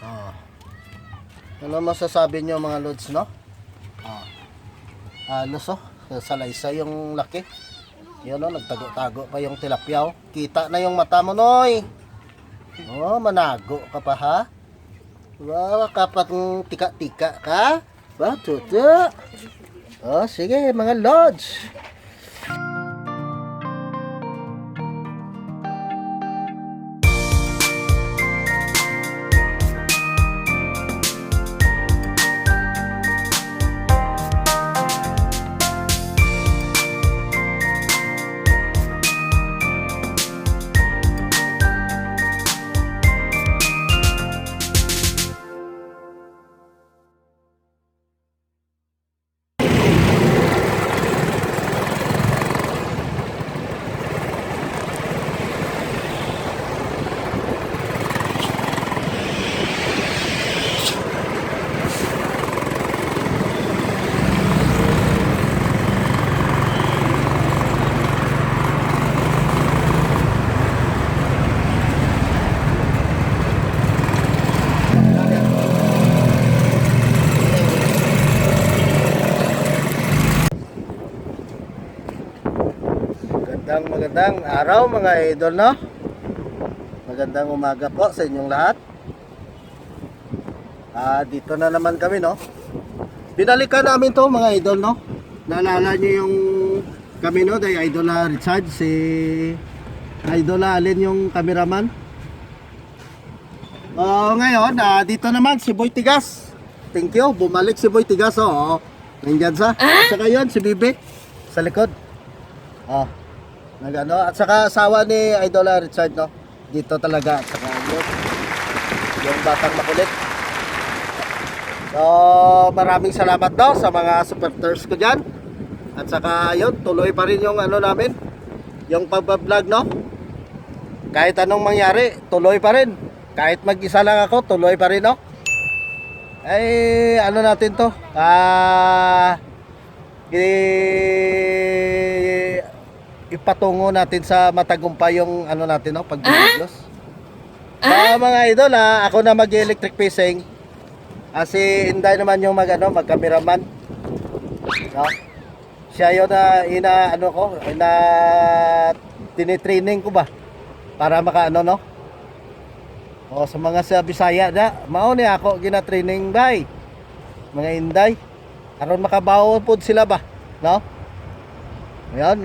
Oh. Ano masasabi nyo mga lods, no? Oh. Halos salaysay yung laki. Yun nagtago-tago pa yung tilapia. Kita na yung mata mo, Noy. Oh, manago ka pa ha? Wow, kapat tika-tika ka? Ba, tuto. Oh, sige mga lods. Magandang araw mga idol, no? Magandang umaga po sa inyong lahat. Dito na naman kami, no? Binalikan namin to mga idol, no? Naalala nyo yung kami, no? Dahil Idol Richard, si Idol Allen yung cameraman. Ngayon, dito naman si Boy Tigas. Thank you, bumalik si Boy Tigas, oh. Nandyan sa. Saka yun, si Bibi sa likod. Nagano, at saka asawa ni Idol Richard, no? Dito talaga, at saka yung batang makulit. So, maraming salamat daw sa mga supporters ko dyan. At saka yun, tuloy pa rin yung ano namin, yung pagbablog, no? Kahit anong mangyari, tuloy pa rin. Kahit mag-isa lang ako, tuloy pa rin, no? Ay, ano natin to? Ipatungo natin sa matagumpay yung ano natin, no, pag-videos. Mga idol, ako na mag-electric fishing. Si Inday naman yung mag-cameraman. No? Siya yun tinitraining ko ba para maka-ano, no? Sa mga sa Bisaya da, mao ni ako gina-training bay. Mga Inday aron makabawo pod sila ba, no? Ayan,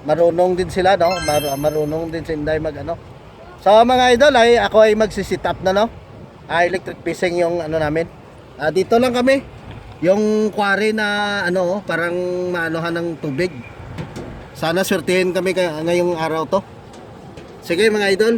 marunong din sila, no? Marunong din si Inday mag-ano. So mga idol, ako ay magsi-sit up na, no? Electric fishing yung ano namin. Dito lang kami. Yung quarry na parang maanohan ng tubig. Sana swertihin kami ngayong araw to. Sige mga idol.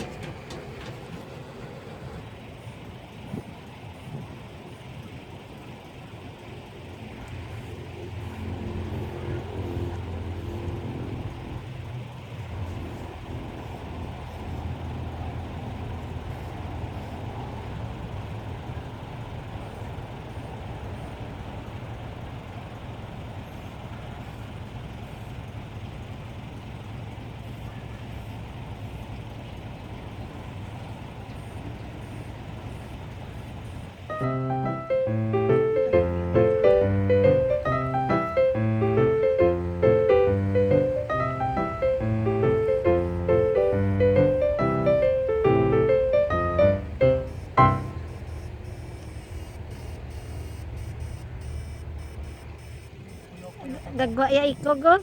Gagwa ya ikog, oh.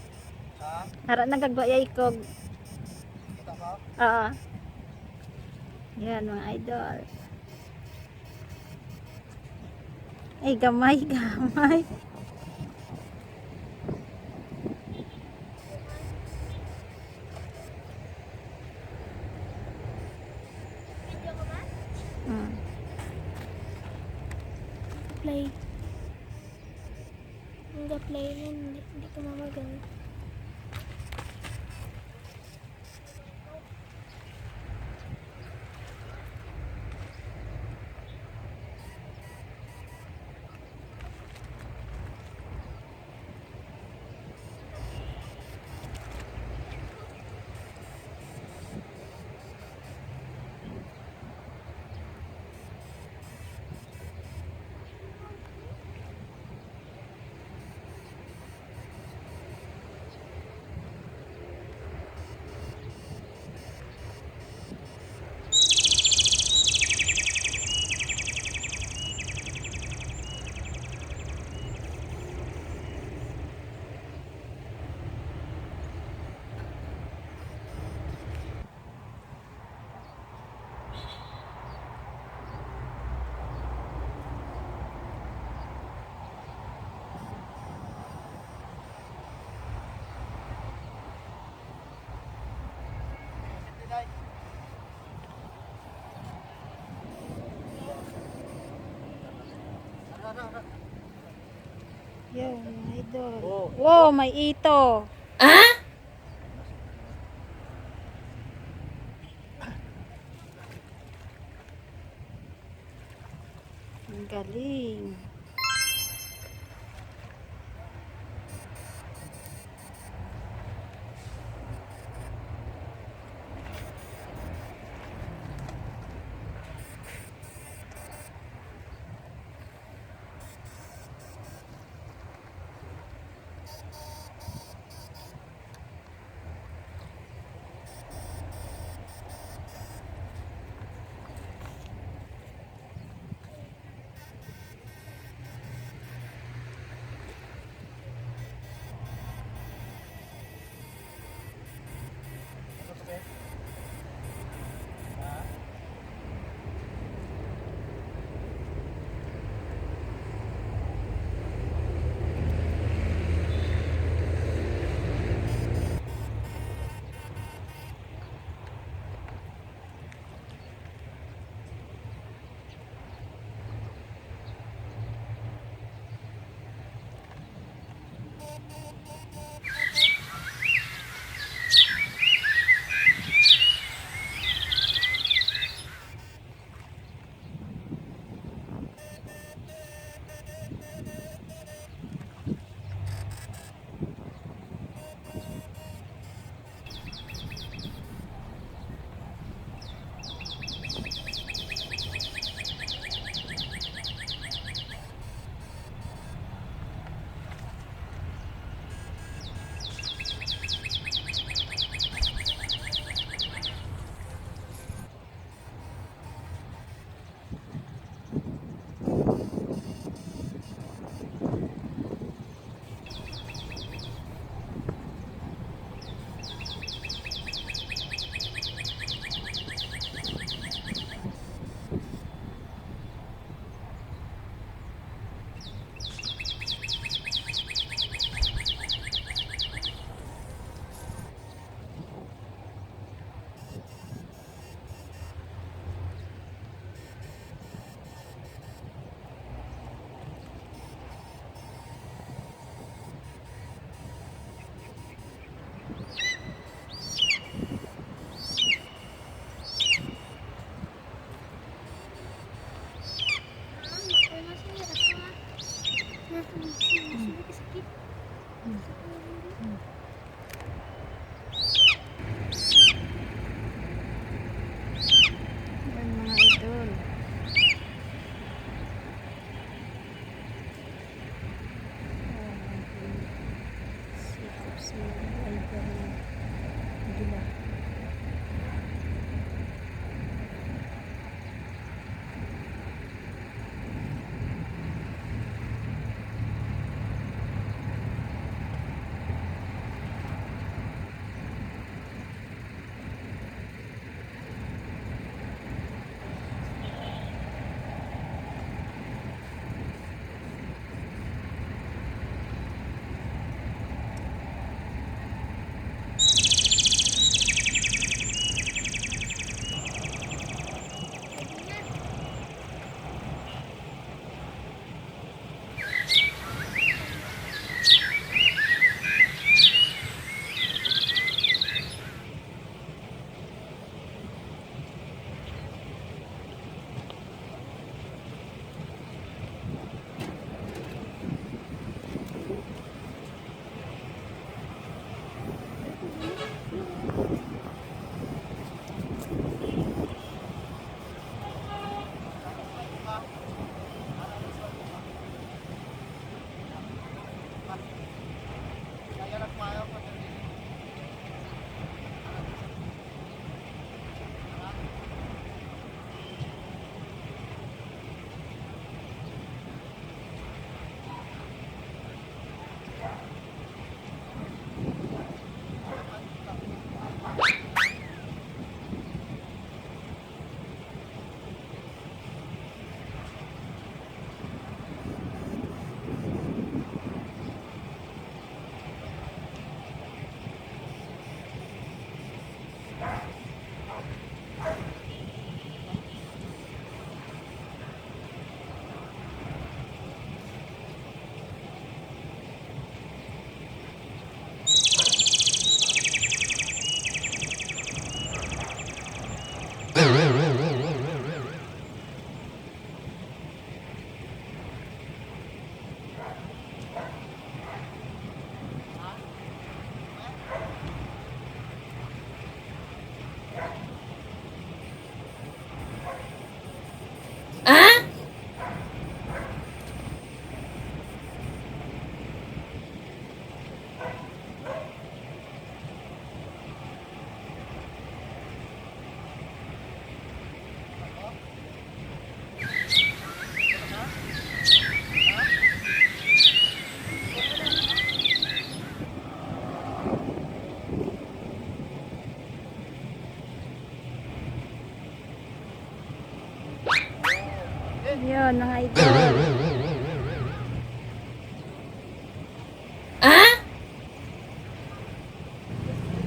Harap na gagwa ya ikog. Oo. Yan mga idol. Ay, gamay, gamay. Play. Hindi play yan, hindi ko mamagana. ingay. Yo, mga idol. Oh. Wow, may ito. Ang galing. Yan, mga idol. Sikap si idol. Gila. Yun, mga idol.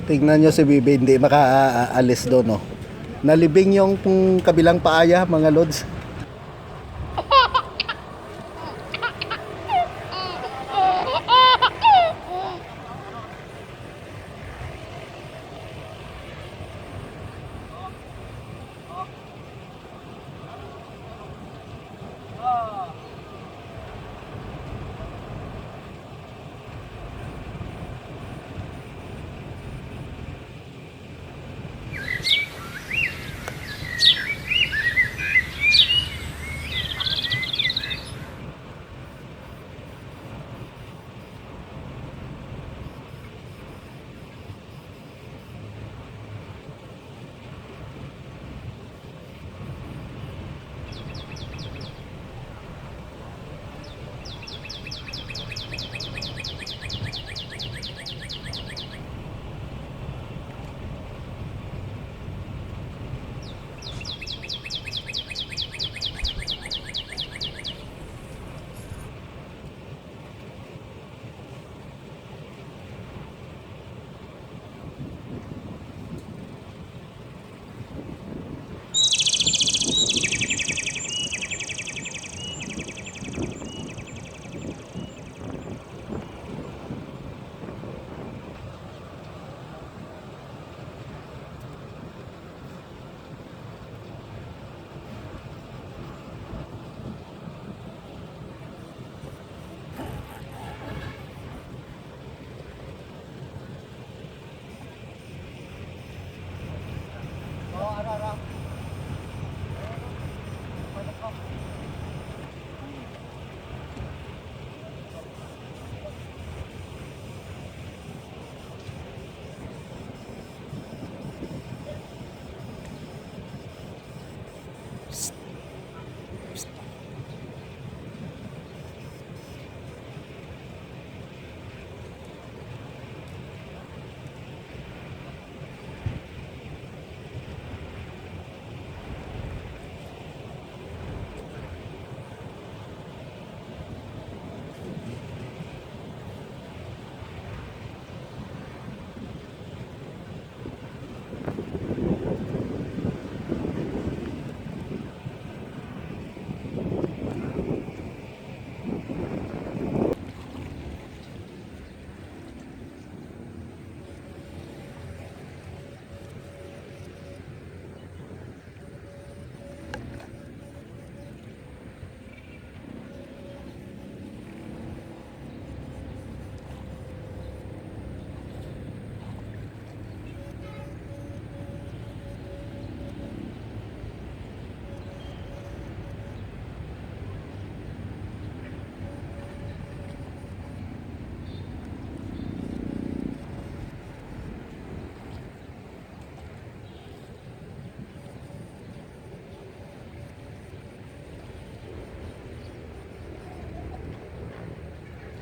Tingnan nyo si Bibi, hindi makaalis doon, no? Nalibing yung kabilang paaya, mga lods.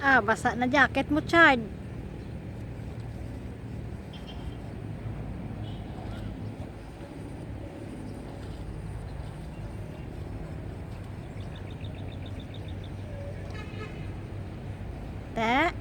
Ah, basa na jacket mo, Chard. Te.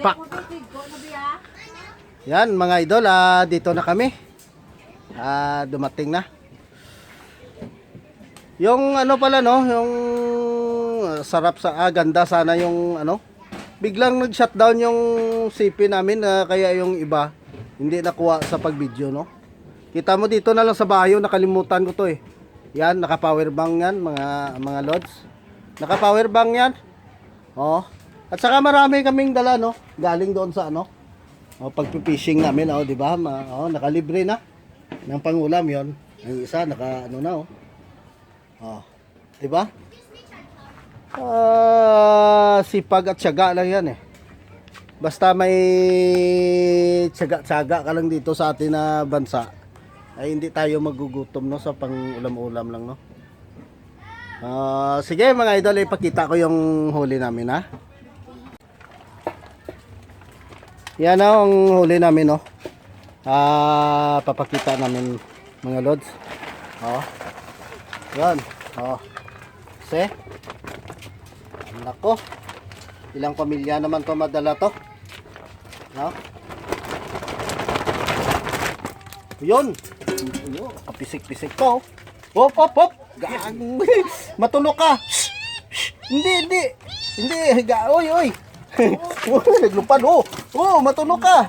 Pak. Yan mga idol, dito na kami. Dumating na. Yung ano pala no, yung sarap sa ganda sana yung ano. Biglang nag-shutdown yung CP namin kaya yung iba hindi nakuha sa pag-video no. Kita mo dito na lang sa bayo, nakalimutan ko to eh. Yan, naka-power bank yan mga lods. Naka-power bank yan. Oh. At saka marami kaming dala no, galing doon sa ano. Oh, pagpi-fishing namin oh, di ba? Nakalibre na ng pangulam 'yon. Ang isa naka ano na oh. Oh, di ba? Sipag at tiyaga lang 'yan eh. Basta may tiyaga-tiyaga ka lang dito sa atin na bansa, ay hindi tayo magugutom no sa pang-ulam-ulam lang no. Sige mga idol, ipakita ko yung huli namin ha. Yan na ang huli namin no. Papakita namin mga lods. Oh. Yan. Oh. See? Nako. Ilang pamilya naman to madala to. No? Yun. Kapisik-pisik to. Hop, hop, hop. Matulog ka. Hindi. Oy, oy. Naglupad, oh. Oh, matulog ka.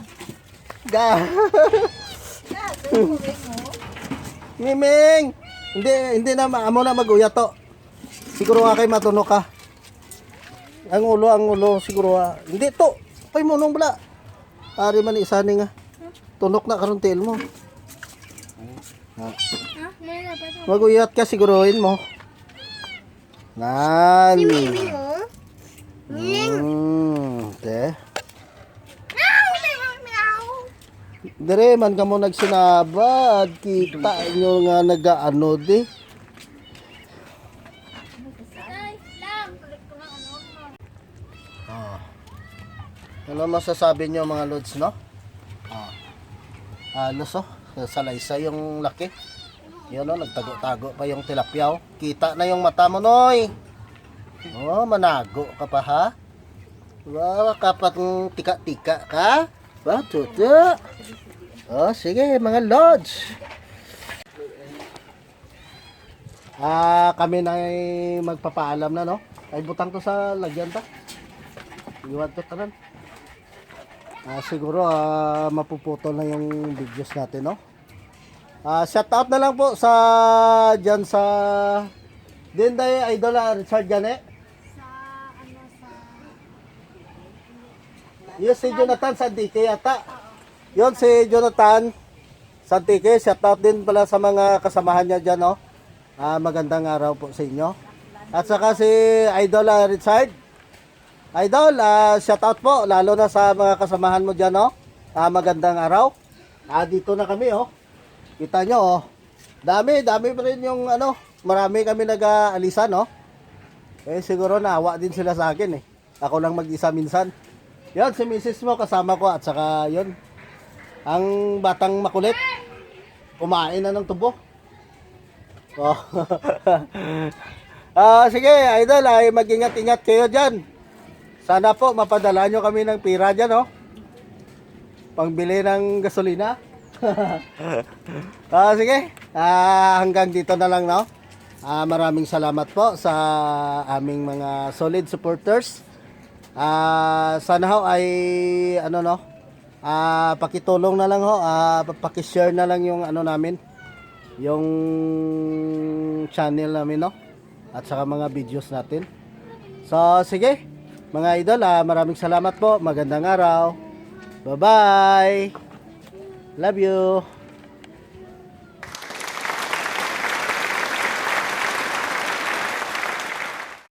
Miming. Hindi na amo na mag-uyat to. Siguro nga kay matulog ka. Ang ulo siguro hindi to. Pay mo nung bala. Ari man isa ni nga. Tunok na karon tail mo. Mag-uyat ka siguruhin mo. Nan. Okay. Dire man kamo nagsinabad, kita nyo nga nagaano di. Ano masasabi nyo mga lods no? Halos oh, salaysay yung laki. Yun oh, nagtago-tago pa yung tilapia oh. Kita na yung mata mo noy. Oh, manago ka pa ha? Wow, kapat ng tika-tika ka? Ba, tuto? Oh, sige mga lods. Kami na ay magpapaalam na no? Ay butang to sa lagyan ta. Iwan to tanan. Siguro mapuputol na yung videos natin no. Shout out na lang po sa dyan sa Dinday Idol Richard Gane. Yes, si Jonathan Santike yata. Yon si Jonathan Santike, shout out din pala sa mga kasamahan niya dyan no. Magandang araw po sa inyo. At saka si Idol Richard. Idol, shout out po lalo na sa mga kasamahan mo diyan, no. Magandang araw. Dito na kami, oh. Kita nyo, oh. Dami pa rin yung ano, marami kami nag-aalisan, no. Siguro naawa din sila sa akin, eh. Ako lang mag-isa minsan. Yon, si Mrs. mo kasama ko at saka yon. Ang batang makulit. Kumain na ng tubo. Oh. Sige, idol, ay mag-ingat-ingat kayo diyan. Sana po mapadala nyo kami ng pira dyan, no? Pangbili ng gasolina. Sige. Hanggang dito na lang, no? Maraming salamat po sa aming mga solid supporters. Sana ho ay ano no? Pakitulong na lang ho, paki-share na lang yung ano namin, yung channel namin, no? At saka mga videos natin. So, sige. Mga idol, maraming salamat po. Magandang araw. Bye-bye. Love you.